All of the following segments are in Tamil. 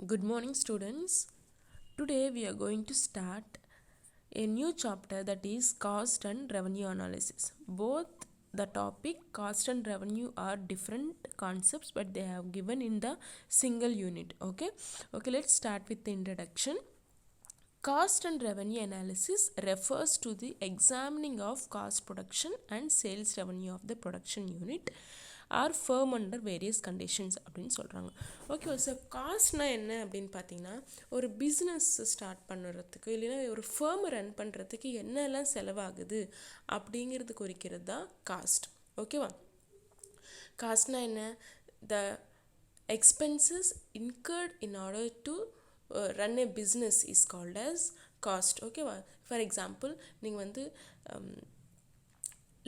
Good morning, students. Today we are going to start a new chapter, that is cost and revenue analysis. Both the topic cost and revenue are different concepts, but they have given in the single unit. Okay, let's start with the introduction. Cost and revenue analysis refers to the examining of cost production and sales revenue of the production unit or firm under various conditions அப்படின்னு சொல்கிறாங்க. ஓகே சார், காஸ்ட்னா என்ன அப்படின்னு பார்த்தீங்கன்னா, ஒரு பிஸ்னஸ் ஸ்டார்ட் பண்ணுறதுக்கு இல்லைன்னா ஒரு ஃபர்ம் ரன் பண்ணுறதுக்கு என்னெல்லாம் செலவாகுது அப்படிங்கிறது குறிக்கிறது தான் காஸ்ட். ஓகேவா? காஸ்ட்னா என்ன? த expenses incurred in order to run a business is called as cost. ஓகேவா? ஃபார் எக்ஸாம்பிள், நீங்கள் வந்து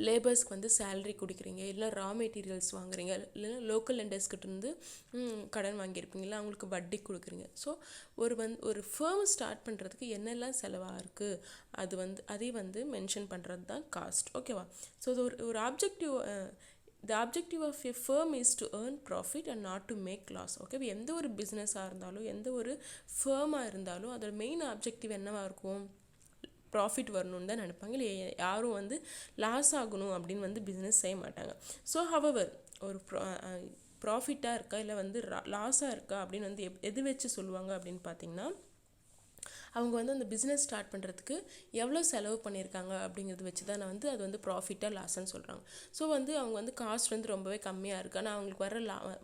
லேபர்ஸ்க்கு வந்து சேலரி கொடுக்குறீங்க, இல்லை ரா மெட்டீரியல்ஸ் வாங்குறீங்க, இல்லைன்னா லோக்கல் லெண்டர்ஸ்கிட்டேருந்து கடன் வாங்கியிருப்பீங்களா, அவங்களுக்கு வட்டி கொடுக்குறீங்க. ஸோ ஒரு ஃபேர்ம் ஸ்டார்ட் பண்ணுறதுக்கு என்னெல்லாம் செலவாக இருக்குது அதே வந்து மென்ஷன் பண்ணுறது தான் காஸ்ட். ஓகேவா? ஸோ இது ஒரு objective. The objective of a firm is to earn profit and not to make loss. Okay, எந்த ஒரு பிஸ்னஸாக இருந்தாலும் எந்த ஒரு ஃபேர்மாக இருந்தாலும் அதோட மெயின் ஆப்ஜெக்டிவ் என்னவாக இருக்கும்? ப்ராஃபிட் வரணும்னு தான் நினைப்பாங்க. இல்லை யாரும் வந்து லாஸ் ஆகணும் அப்படின்னு வந்து பிஸ்னஸ் செய்ய மாட்டாங்க. ஸோ ஹவவர் ஒரு ப்ராஃபிட்டாக இருக்கா இல்லை வந்து லாஸாக இருக்கா அப்படின்னு வந்து எது வச்சு சொல்லுவாங்க அப்படின்னு பார்த்தீங்கன்னா, அவங்க வந்து அந்த பிஸ்னஸ் ஸ்டார்ட் பண்ணுறதுக்கு எவ்வளோ செலவு பண்ணியிருக்காங்க அப்படிங்கிறது வச்சு தான் வந்து அது வந்து ப்ராஃபிட்டாக லாஸ்ன்னு சொல்கிறாங்க. ஸோ வந்து அவங்க வந்து காஸ்ட் வந்து ரொம்பவே கம்மியாக இருக்குது, ஆனால் அவங்களுக்கு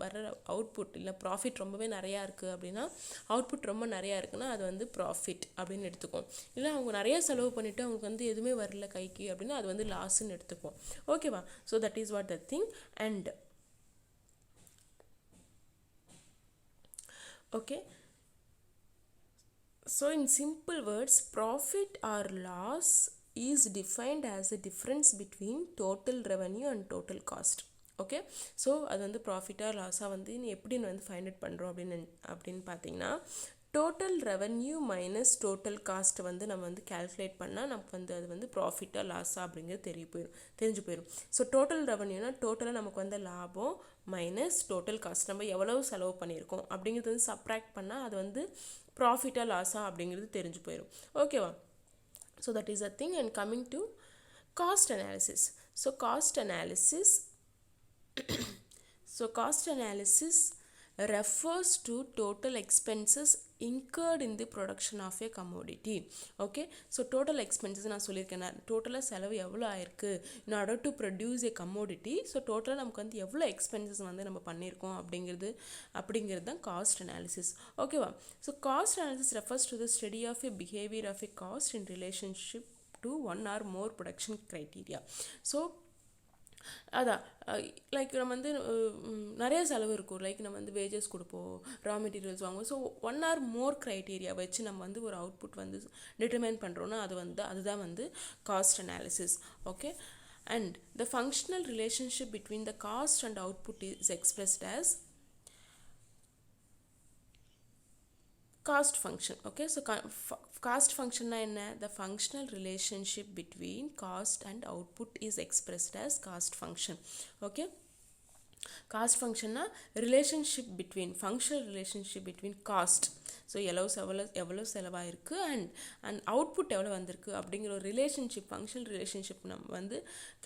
வர அவுட்புட் இல்லை ப்ராஃபிட் ரொம்பவே நிறையா இருக்குது அப்படின்னா, அவுட்புட் ரொம்ப நிறையா இருக்குன்னா அது வந்து ப்ராஃபிட் அப்படின்னு எடுத்துக்கும். இல்லை அவங்க நிறையா செலவு பண்ணிவிட்டு அவங்களுக்கு வந்து எதுவுமே வரல கைக்கு அப்படின்னா அது வந்து லாஸ்ன்னு எடுத்துக்கும். ஓகேவா? So that is what the thing. And okay, so in simple words, profit or loss is defined as the difference between total revenue and total cost. Okay, so அது வந்து ப்ராஃபிட்டாக லாஸாக வந்து எப்படி வந்து ஃபைண்ட் அவுட் பண்ணுறோம் அப்படின்னு பார்த்தீங்கன்னா, total revenue minus total cost வந்து நம்ம வந்து கேல்குலேட் பண்ணால் நமக்கு வந்து அது வந்து ப்ராஃபிட்டாக லாஸாக அப்படிங்கிறது தெரிஞ்சு போயிடும். ஸோ டோட்டல் ரெவன்யூனா டோட்டலாக நமக்கு வந்து லாபம் மைனஸ் டோட்டல் காஸ்ட், நம்ம எவ்வளவு செலவு பண்ணியிருக்கோம் அப்படிங்கிறது வந்து சப்ராக்ட் பண்ணால் அது வந்து ப்ராஃபிட்டாக லாஸாக அப்படிங்கிறது தெரிஞ்சு போயிடும். ஓகேவா? So that is a thing. And coming to cost analysis. So cost analysis refers to total expenses incurred in the production of a commodity. Okay, so total expenses நான் சொல்லியிருக்கேன், டோட்டலாக செலவு எவ்வளோ ஆயிருக்கு in order to produce a commodity. So டோட்டலாக நமக்கு வந்து எவ்வளோ எக்ஸ்பென்சஸ் வந்து நம்ம பண்ணியிருக்கோம் அப்படிங்கிறது தான் காஸ்ட் அனாலிசிஸ். ஓகேவா? So cost analysis refers to the study of a behavior of a cost in relationship to one or more production criteria. So அதான் லைக் நம்ம வந்து நிறைய செலவு இருக்கும். லைக் நம்ம வந்து வேஜஸ் கொடுப்போம், ரா மெட்டீரியல்ஸ் வாங்குவோம். ஸோ ஒன் ஆர் மோர் க்ரைட்டீரியா வச்சு நம்ம வந்து ஒரு அவுட்புட் வந்து டிட்டர்மைன் பண்ணுறோன்னா அதுதான் வந்து cost analysis. Okay, and the functional relationship between the cost and output is expressed as cost function. Okay, so cost function na enna? The functional relationship between cost and output is expressed as cost function. Okay, cost function na relationship between functional relationship between cost, so எவ்வளோ செலவாயிருக்கு அண்ட் அவுட்புட் எவ்வளோ வந்திருக்கு அப்படிங்கிற ஒரு ரிலேஷன்ஷிப், ஃபங்க்ஷனல் ரிலேஷன்ஷிப் நம்ம வந்து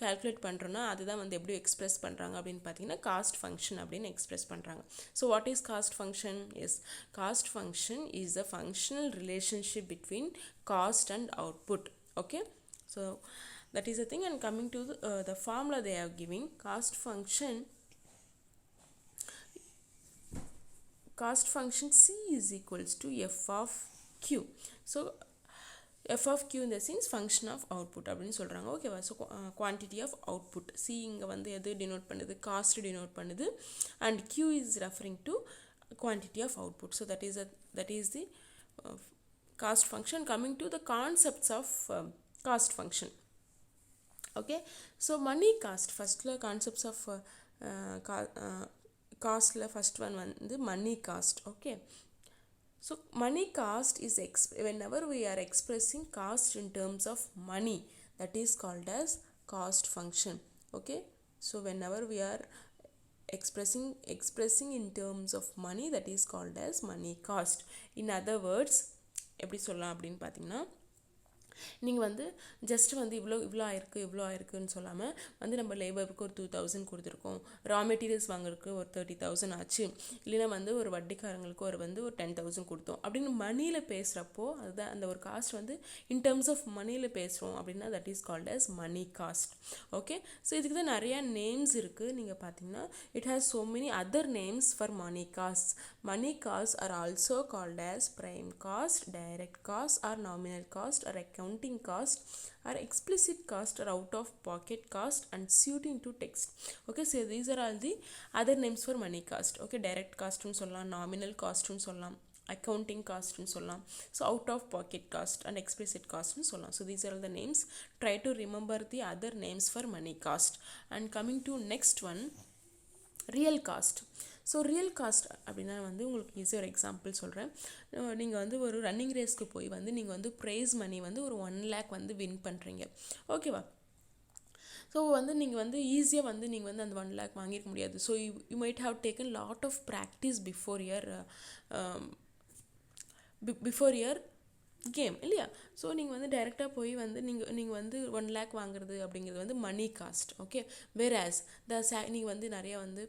கால்குலேட் பண்ணுறோன்னா அதுதான் வந்து எப்படி எக்ஸ்பிரஸ் பண்ணுறாங்க அப்படின்னு பார்த்தீங்கன்னா காஸ்ட் ஃபங்க்ஷன் அப்படின்னு எக்ஸ்பிரஸ் பண்ணுறாங்க. So what is cost function? Yes, cost function is a functional relationship between cost and output. Okay, so that is the thing. And coming to the formula they are giving, cost function C is equals to f of q. So f of q in the sense function of output அப்படின்னு சொல்கிறாங்க. ஓகேவா? So quantity of output. C இங்கே வந்து எது டினோட் பண்ணுது? காஸ்ட் டினோட் பண்ணுது. And q is referring to quantity of output. So that is the cost function. Coming to the concepts of cost function. Okay, so money cost, first concepts of காஸ்ட்டில் ஃபஸ்ட் ஒன் வந்து money cost. Okay, so money cost is whenever we are expressing cost in terms of money, that is called as cost function. Okay, so whenever we are expressing in terms of money, that is called as money cost. In other words, எப்படி சொல்லலாம் அப்படின்னு பார்த்தீங்கன்னா, நீங்கள் வந்து ஜஸ்ட் வந்து இவ்வளோ ஆயிருக்குன்னு சொல்லாமல் வந்து நம்ம லேபருக்கு ஒரு 2000 கொடுத்துருக்கோம், ரா மெட்டீரியல்ஸ் வாங்குறதுக்கு ஒரு 30,000 ஆச்சு, இல்லைன்னா வந்து ஒரு வட்டிக்காரங்களுக்கு ஒரு 10,000 கொடுத்தோம் அப்படின்னு மணியில் பேசுகிறப்போ, அதுதான் அந்த ஒரு காஸ்ட் வந்து இன் டர்ம்ஸ் ஆஃப் மணியில் பேசுகிறோம் அப்படின்னா that is called as money cost. Okay, so இதுக்கு தான் நிறையா நேம்ஸ் இருக்குது. நீங்கள் பார்த்தீங்கன்னா it has so many other names for money costs. Money costs are also called as prime cost, direct cost or nominal cost or accounting cost or explicit cost or out of pocket cost and suiting to text. Okay, so these are all the other names for money cost. Okay, direct cost னு சொல்லலாம், nominal cost னு சொல்லலாம், accounting cost னு சொல்லலாம், so out of pocket cost and explicit cost னு சொல்லலாம். So these are all the names. Try to remember the other names for money cost. And coming to next one, real cost. So real cost அப்படின்னா வந்து உங்களுக்கு ஈஸியாக ஒரு எக்ஸாம்பிள் சொல்கிறேன். நீங்கள் வந்து ஒரு ரன்னிங் ரேஸ்க்கு போய் வந்து நீங்கள் வந்து ப்ரைஸ் மணி வந்து ஒரு 1 lakh வந்து வின் பண்ணுறீங்க, ஓகேவா? ஸோ வந்து நீங்கள் வந்து ஈஸியாக வந்து நீங்கள் வந்து அந்த 1 lakh வாங்கியிருக்க முடியாது. So you might have taken lot of practice before year came இல்லையா? ஸோ நீங்கள் வந்து டைரெக்டாக போய் வந்து நீங்கள் வந்து 1 lakh வாங்குறது அப்படிங்கிறது வந்து மணி காஸ்ட். ஓகே, வேர்ஆஸ் நீங்கள் வந்து நிறையா வந்து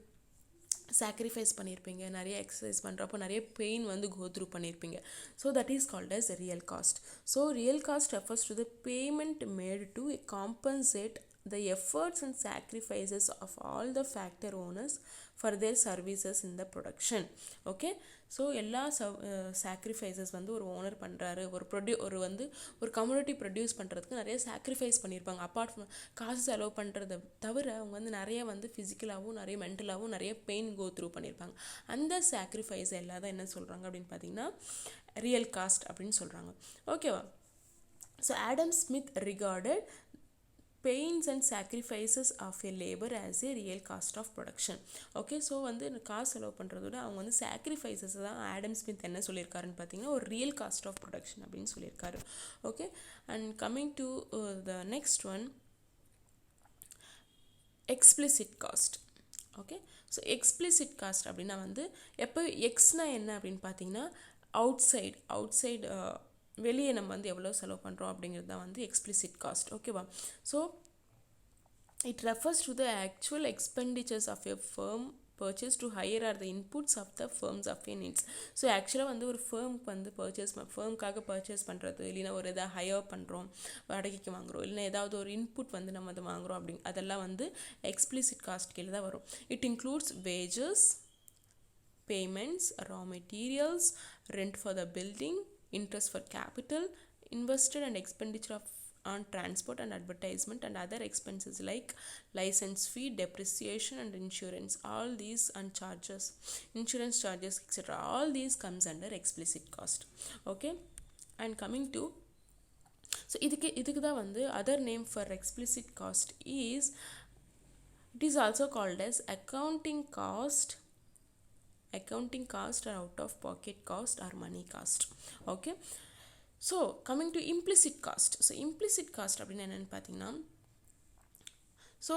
சாக்ரிஃபைஸ் பண்ணியிருப்பீங்க, நிறைய எக்ஸசைஸ் பண்ணுறப்போ நிறைய பெயின் வந்து கோ த்ரூ பண்ணியிருப்பீங்க. So that is called as real cost. So real cost refers to the payment made to compensate the efforts and sacrifices of all the factor owners for their services in the production. Okay, so எல்லா சாக்ரிஃபைசஸ் வந்து ஒரு ஓனர் பண்ணுறாரு, ஒரு கம்யூனிட்டி ப்ரொடியூஸ் பண்ணுறதுக்கு நிறைய சாக்ரிஃபைஸ் பண்ணியிருப்பாங்க. அப்பார்ட் ஃப்ரம் காசு செலவு பண்ணுறதை தவிர அவங்க வந்து நிறைய வந்து ஃபிசிக்கலாகவும் நிறைய மென்டலாகவும் நிறைய பெயின் கோ த்ரூ பண்ணியிருப்பாங்க. அந்த சாக்ரிஃபைஸ் எல்லாம் தான் என்ன சொல்கிறாங்க அப்படின்னு பார்த்தீங்கன்னா ரியல் காஸ்ட் அப்படின்னு சொல்கிறாங்க. ஓகேவா? So Adam Smith regarded pains and sacrifices of a labor as a real cost of production. Okay, so வந்து காசு செலவு பண்ணுறத விட அவங்க வந்து சாக்ரிஃபைசஸ் தான் ஆடம் ஸ்மித் என்ன சொல்லியிருக்காருன்னு பார்த்தீங்கன்னா ஒரு ரியல் காஸ்ட் ஆஃப் ப்ரொடக்ஷன் அப்படின்னு சொல்லியிருக்காரு. Okay, and coming to the next one, explicit cost. Okay, so explicit cost அப்படின்னா வந்து எப்போ எக்ஸ்னா என்ன அப்படின்னு பார்த்தீங்கன்னா அவுட்சைடு வெளியே நம்ம வந்து எவ்வளோ செலவு பண்ணுறோம் அப்படிங்கிறது தான் வந்து எக்ஸ்பிளிசிட் காஸ்ட். ஓகேவா? So it refers to the actual expenditures of a firm purchase to hire are the inputs of the firms of a needs. So ஆக்சுவலாக வந்து ஒரு ஃபேர்முக்கு வந்து ஃபேர்முக்காக பர்ச்சேஸ் பண்ணுறது, இல்லைன்னா ஒரு எதாவது ஹையர் பண்ணுறோம், வாடகைக்கு வாங்குகிறோம், இல்லைன்னா ஏதாவது ஒரு இன்புட் வந்து நம்ம அதை வாங்குகிறோம் அதெல்லாம் வந்து எக்ஸ்பிளிசிட் காஸ்ட் கீழே தான் வரும். It includes wages, payments, raw materials, rent for the building, interest for capital invested and expenditure on transport and advertisement and other expenses like license fee, depreciation and insurance. All these and charges, insurance charges, etc. All these comes under explicit cost. Okay, and coming to, so இதுக்கு தான் வந்து other name for explicit cost is, it is also called as accounting cost or out of pocket cost or money cost. Okay, so coming to implicit cost. So implicit cost அப்படின்னா என்னன்னு பார்த்தீங்கன்னா, so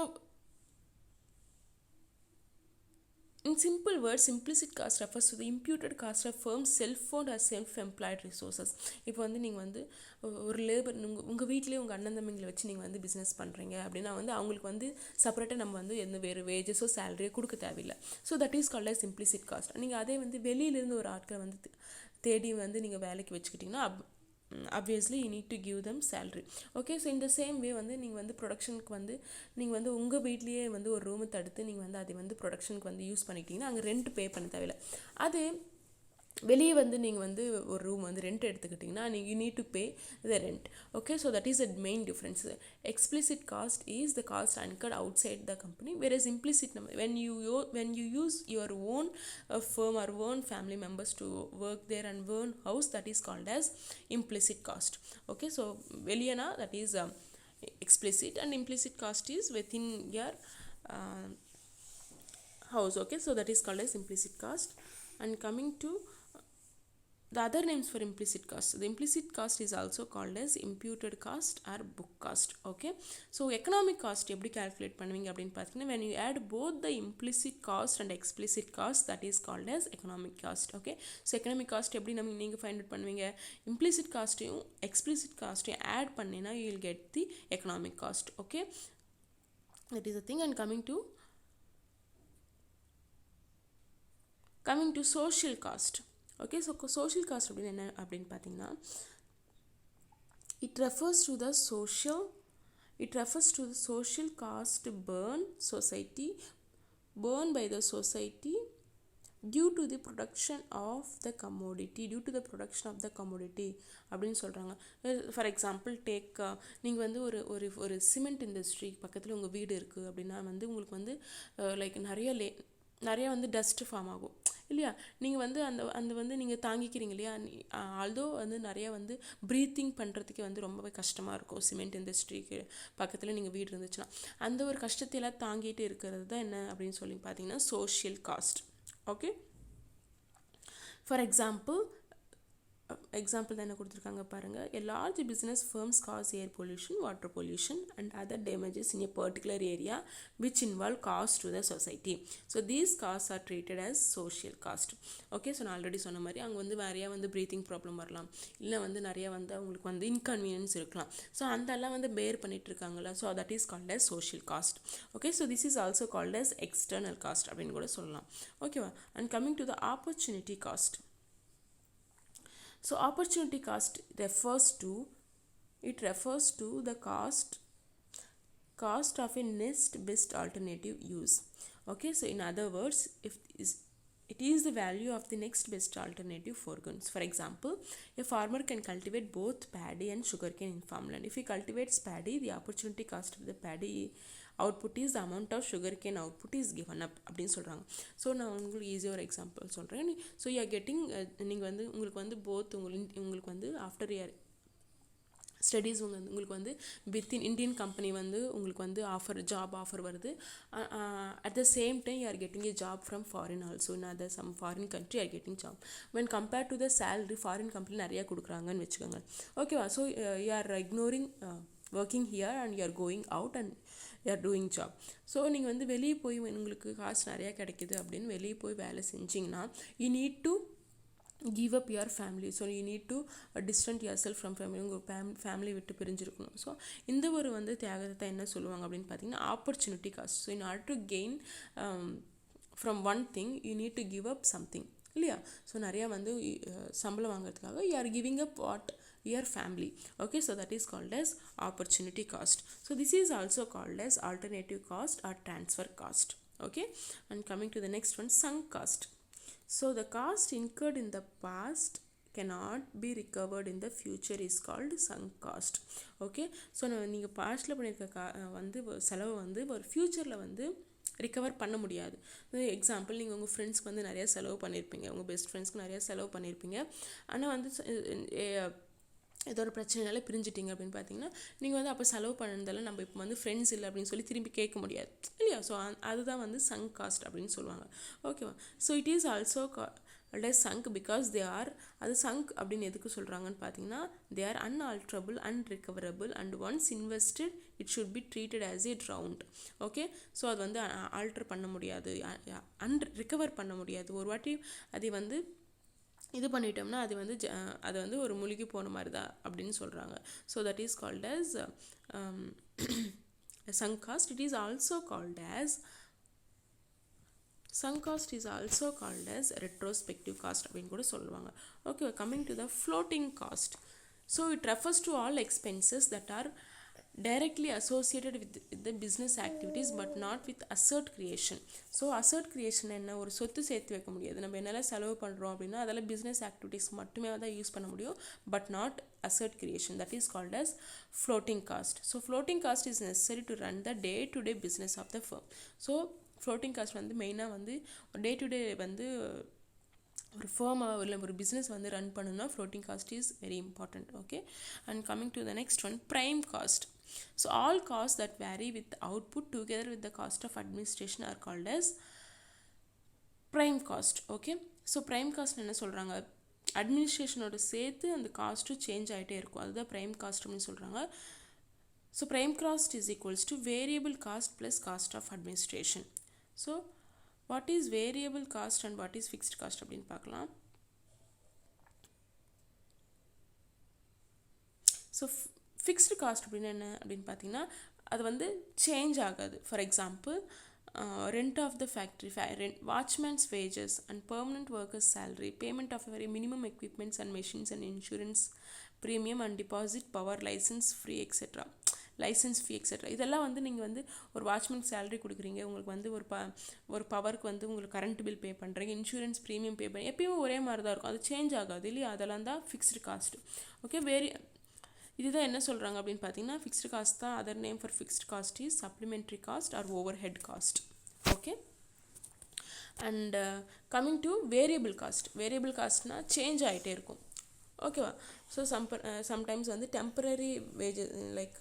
in simple words, implicit cost refers to the imputed cost of firms self-owned or self-employed resources. இப்போ வந்து நீங்கள் வந்து ஒரு லேபர் உங்கள் வீட்டிலே உங்கள் அண்ணன் தம்பிங்களை வச்சு நீங்கள் வந்து பிஸ்னஸ் பண்ணுறீங்க அப்படின்னா வந்து அவங்களுக்கு வந்து செப்பரேட்டாக நம்ம வந்து எந்த வேறு வேஜஸோ சேலரியோ கொடுக்க தேவையில்லை. So that is called as implicit cost. நீங்கள் அதே வந்து வெளியிலேருந்து ஒரு ஆட்களை வந்து தேடி வந்து நீங்கள் வேலைக்கு வச்சுக்கிட்டிங்கன்னா obviously you need to give them salary. Okay, so in the same way வந்து நீங்கள் வந்து ப்ரொடக்ஷனுக்கு வந்து நீங்கள் வந்து உங்கள் வீட்லேயே வந்து ஒரு ரூமை தடுத்து நீங்கள் வந்து அதை வந்து ப்ரொடக்ஷனுக்கு வந்து யூஸ் பண்ணிக்கிட்டிங்கன்னா அங்கே ரெண்ட் பே பண்ண தேவையில்லை. அது வெளியே வந்து நீங்கள் வந்து ஒரு ரூம் வந்து ரெண்ட் எடுத்துக்கிட்டிங்கன்னா you need to pay the rent. Okay, so that is the main difference. Explicit cost is the cost incurred outside the company, whereas implicit, when you use your own firm or own family members to work there and own house, that is called as implicit cost. Okay, so வெளியனா that is explicit and implicit cost is within your house. Okay, so that is called as implicit cost. And coming to the other names for implicit cost, the implicit cost is also called as imputed cost or book cost. Okay, so economic cost எப்படி calculate பண்ணுவீங்க அப்படின்னு பார்த்தீங்கன்னா, when you add both the implicit cost and explicit cost, that is called as economic cost. Okay, so economic cost எப்படி நீங்கள் find out பண்ணுவீங்க, implicit cost-யும் explicit cost-யும் add பண்ணினா you will get the economic cost. Okay, that is the thing. And coming to social cost. Okay, so social cost அப்படின்னு என்ன அப்படின்னு பார்த்தீங்கன்னா, it refers to the social cost borne by the society due to the production of the commodity அப்படின்னு சொல்கிறாங்க. ஃபார் எக்ஸாம்பிள் டேக், நீங்கள் வந்து ஒரு சிமெண்ட் இண்டஸ்ட்ரி பக்கத்தில் உங்கள் வீடு இருக்குது அப்படின்னா வந்து உங்களுக்கு வந்து லைக் நிறைய வந்து டஸ்ட் ஃபார்ம் ஆகும் இல்லையா. நீங்கள் வந்து அந்த வந்து நீங்கள் தாங்கிக்கிறீங்க இல்லையா. ஆல்தோ வந்து நிறைய வந்து ப்ரீத்திங் பண்ணுறதுக்கே வந்து ரொம்பவே கஷ்டமாக இருக்கும் சிமெண்ட் இண்டஸ்ட்ரிக்கு பக்கத்தில் நீங்கள் வீடு இருந்துச்சுன்னா. அந்த ஒரு கஷ்டத்தையெல்லாம் தாங்கிட்டு இருக்கிறது தான் என்ன அப்படின்னு சொல்லி பார்த்தீங்கன்னா social cost. Okay, for example தான் என்ன கொடுத்துருக்காங்க பாருங்கள். A large business firms cause air pollution, water pollution and other damages in a particular area which involve cost to the society. So these costs are treated as social cost. Okay, so நான் ஆல்ரெடி சொன்ன மாதிரி அங்கே வந்து நிறையா வந்து ப்ரீத்திங் ப்ராப்ளம் வரலாம், இல்லை வந்து நிறையா வந்து அவங்களுக்கு வந்து இன்கன்வீனியன்ஸ் இருக்கலாம். ஸோ அதெல்லாம் வந்து பேர் பண்ணிட்டு இருக்காங்களா. So that is called as social cost. Okay, so this is also called as external cost அப்படின்னு கூட சொல்லலாம். ஓகேவா. And coming to the opportunity cost. So opportunity cost refers to the cost of a next best alternative use. Okay, so in other words, it is the value of the next best alternative for goods. For example, a farmer can cultivate both paddy and sugarcane in farmland. If he cultivates paddy, the opportunity cost of the paddy output is the amount of sugarcane output is given up அப்படின்னு சொல்கிறாங்க. ஸோ நான் உங்களுக்கு ஈஸியாக ஒரு எக்ஸாம்பிள் சொல்கிறேன். ஸோ யூ ஆர் கெட்டிங், நீங்கள் வந்து உங்களுக்கு வந்து போத் உங்களுக்கு வந்து ஆஃப்டர் இயர் ஸ்டடீஸ் உங்களுக்கு வந்து வித்தின் இந்தியன் கம்பெனி வந்து உங்களுக்கு வந்து ஜாப் ஆஃபர் வருது. At the same time you are getting a job from foreign also. In other some foreign country are getting job. When compared to the salary foreign company நிறையா கொடுக்குறாங்கன்னு வச்சுக்கோங்க. ஓகேவா. So you are ignoring working here and you are going out and you are doing job. So நீங்கள் வந்து வெளியே போய் உங்களுக்கு காசு நிறையா கிடைக்கிது அப்படின்னு வெளியே போய் வேலை செஞ்சிங்கன்னா you need to give up your family. So you need to distance yourself from family. உங்கள் ஃபேமிலி விட்டு பிரிஞ்சிருக்கணும். ஸோ இந்த ஒரு வந்து தியாகத்தை என்ன சொல்லுவாங்க அப்படின்னு பார்த்தீங்கன்னா opportunity cost. So in order to gain from one thing you need to give up something இல்லையா. ஸோ நிறையா வந்து சம்பளம் வாங்குறதுக்காக you are giving up what your family. Okay, so that is called as opportunity cost. So this is also called as alternative cost or transfer cost. Okay, and coming to the next one, sunk cost. So the cost incurred in the past cannot be recovered in the future is called sunk cost. Okay, so நீங்கள் பாஸ்ட்டில் பண்ணியிருக்க வந்து செலவு வந்து ஒரு ஃப்யூச்சரில் வந்து ரிகவர் பண்ண முடியாது. எக்ஸாம்பிள், நீங்கள் உங்கள் ஃப்ரெண்ட்ஸ்க்கு வந்து நிறையா செலவு பண்ணியிருப்பீங்க, உங்கள் பெஸ்ட் ஃப்ரெண்ட்ஸ்க்கு நிறையா செலவு பண்ணியிருப்பீங்க. ஆனால் வந்து ஏதோ ஒரு பிரச்சனைனால பிரிஞ்சிட்டிங்க அப்படின்னு பார்த்தீங்கன்னா நீங்கள் வந்து அப்போ செலவு பண்ணதால நம்ம இப்போ வந்து ஃப்ரெண்ட்ஸ் இல்லை அப்படின்னு சொல்லி திரும்பி கேட்க முடியாது இல்லையா. ஸோ அதுதான் வந்து சங்க் காஸ்ட் அப்படின்னு சொல்லுவாங்க. ஓகேவா. So it is also sunk because அது சங்க் அப்படின்னு எதுக்கு சொல்கிறாங்கன்னு பார்த்தீங்கன்னா they are unalterable, unrecoverable and once invested it should be treated as a drowned. Okay, so அது வந்து ஆல்ட்ரு பண்ண முடியாது, ரிகவர் பண்ண முடியாது. ஒரு வாட்டி அதை வந்து இது பண்ணிட்டோம்னா அது வந்து ஒரு மூழ்கி போன மாதிரி தான் அப்படின்னு சொல்கிறாங்க. So that is called as sunk cost. It is also called as sunk cost is also called as retrospective cost அப்படின்னு கூட சொல்லுவாங்க. Okay, coming to the floating cost. So it refers to all expenses that are directly associated with the business activities but not with asset creation. So asset creation என்ன, ஒரு சொத்து சேர்த்து வைக்க முடியாது. நம்ம என்னெல்லாம் செலவு பண்ணுறோம் அப்படின்னா அதெல்லாம் பிஸ்னஸ் ஆக்டிவிட்டீஸ் மட்டுமே தான் யூஸ் பண்ண முடியும், but not asset creation. That is called as floating cost. So floating cost is necessary to run the day to day business of the firm. So floating cost வந்து மெயினாக வந்து டே டு டே வந்து ஒரு ஃபேமாக இல்லை ஒரு பிஸ்னஸ் வந்து ரன் பண்ணணும்னா floating cost is very important. Okay, and coming to the next one, prime cost. So all costs that vary with output together with the cost of administration are called as prime cost. Okay, so prime cost என்ன சொல்கிறாங்க, அட்மினிஸ்ட்ரேஷனோட சேர்த்து அந்த காஸ்ட்டும் சேஞ்ச் ஆகிட்டே இருக்கும். அதுதான் ப்ரைம் காஸ்ட் அப்படின்னு சொல்கிறாங்க. So prime cost is equals to variable cost plus cost of administration. So what is variable cost and what is fixed cost அப்படின்னு பார்க்கலாம். ஸோ ஃபிக்ஸ்டு காஸ்ட் அப்படின்னு என்ன அப்படின்னு பார்த்தீங்கன்னா அது வந்து சேஞ்ச் ஆகாது. For example rent of the factory, rent, watchman's wages and permanent workers salary, payment of very minimum equipments and machines and insurance premium and deposit, power licence free etcetera, licence fee etcetera. இதெல்லாம் வந்து நீங்கள் வந்து ஒரு வாட்ச்மேன் சேலரி கொடுக்குறீங்க, உங்களுக்கு வந்து ஒரு பவருக்கு வந்து உங்களுக்கு கரண்ட் பில் பே பண்ணுறீங்க, இன்சூரன்ஸ் ப்ரீமியம் பே பண்ணி எப்பயுமே ஒரே மாதிரி தான் இருக்கும், அது சேஞ்ச் ஆகாது இல்லையா? அதெல்லாம் தான் ஃபிக்ஸ்டு காஸ்ட். ஓகே, இதுதான் என்ன சொல்கிறாங்க அப்படின்னு பார்த்தீங்கன்னா ஃபிக்ஸ்டு காஸ்ட் தான். Other name for fixed cost is supplementary cost or overhead cost. Okay, and coming to variable cost. Variable காஸ்ட்னா சேஞ்ச் ஆகிட்டே இருக்கும். ஓகேவா? ஸோ சம்டைம்ஸ் வந்து டெம்பரரி வேஜஸ், லைக்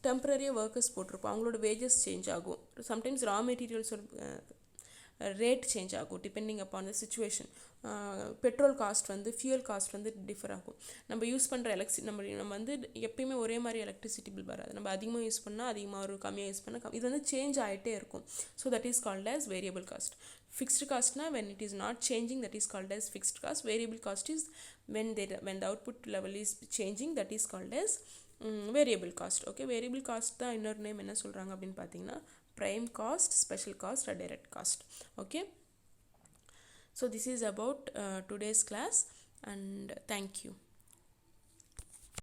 டெம்பரரியாக ஒர்க்கர்ஸ் போட்டிருப்போம், அவங்களோட வேஜஸ் சேஞ்ச் ஆகும். சம்டைம்ஸ் ரா மெட்டீரியல்ஸோட ரேட் சேஞ்ச் ஆகும் depending upon the situation. Petrol cost வந்து ஃபியூல் காஸ்ட் வந்து டிஃபர் ஆகும். நம்ம யூஸ் பண்ணுற நம்ம வந்து எப்பயுமே ஒரே மாதிரி எலக்ட்ரிசிட்டி பில் வராது. நம்ம அதிகமாக யூஸ் பண்ணால் அதிகமாக வரும், கம்மியாக யூஸ் பண்ணால் இது வந்து சேஞ்ச் ஆகிட்டே இருக்கும். So that is called as variable cost. Fixed cost na when it is not changing, that is called as fixed cost. Variable cost is when the output level is changing, that is called as variable cost. Okay, variable cost da இன்னொரு நேம் என்ன சொல்றாங்க அப்படின்னு பார்த்தீங்கன்னா prime cost, special cost or direct cost. Okay, so this is about today's class and thank you.